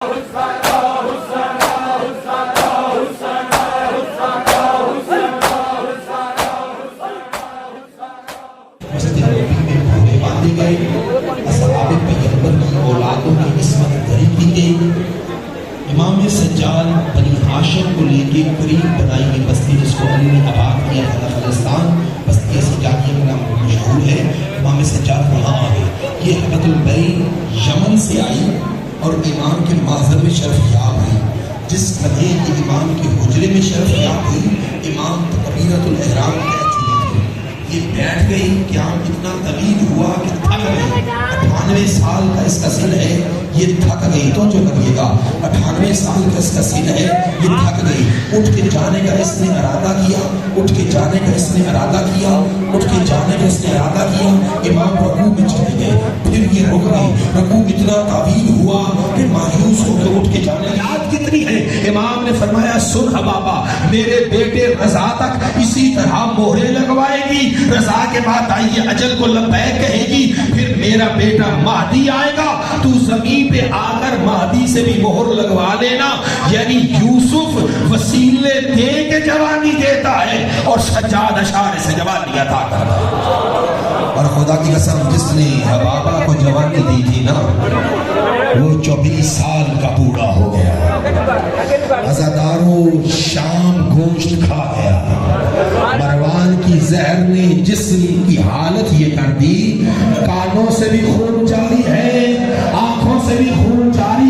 इमाम सज्जाद बनी हाशिम को लेके करीब बनाई गई बस्ती जिसको अली ने आबाद किया था खालिस्तान बस्ती सज्जादिया का नाम मशहूर है। इमाम सज्जाद वहाँ आ गए। ये हबतुल बैन यमन से आई और इमाम के माज़र में शर्फयाब हुई। जिस गधे के इमाम के हुजरे में शर्फयाब हुई इमाम तकबीरतुल एहराम कह चुके थे। ये बैठ गई क्या इतना तवील हुआ कि थक गई। 98 साल का इसका सिन है, ये थक गई। तो जो करिएगा 98 साल का इसका सिन है, ये थक गई। उठ के जाने का इसने इरादा किया, उठ के जाने का इसने इरादा किया, उठ के जाने का इसने इरादा किया। इमाम रुकू में चले गए, फिर ये रुक गई। रुकू इतना तावील हुआ कि मायूस होकर उठ के जाने याद कितनी है। इमाम ने फरमाया सुन हबाबा, मेरे बेटे रजा तक इसी तरह मोहरे लगवाएगी। रजा के बाद आइए अजल को लब्बैक कहेगी। फिर मेरा बेटा महदी आएगा, तू जमीन पे आकर महदी से भी मोहर लगवा लेना। यानी यूसुफ वसीले दे के जवानी देता है और सज्जाद अशारे से जवानी अता करता है। और खुदा की कसम जिसने हबाबा को जवानी दी थी ना वो 24 साल का बूढ़ा हो गया। अज़ादारों शाम गोश्त खा गया। मरवान की जहर ने जिस्म की हालत ये कर दी, कानों से भी खून जारी है, आंखों से भी खून जारी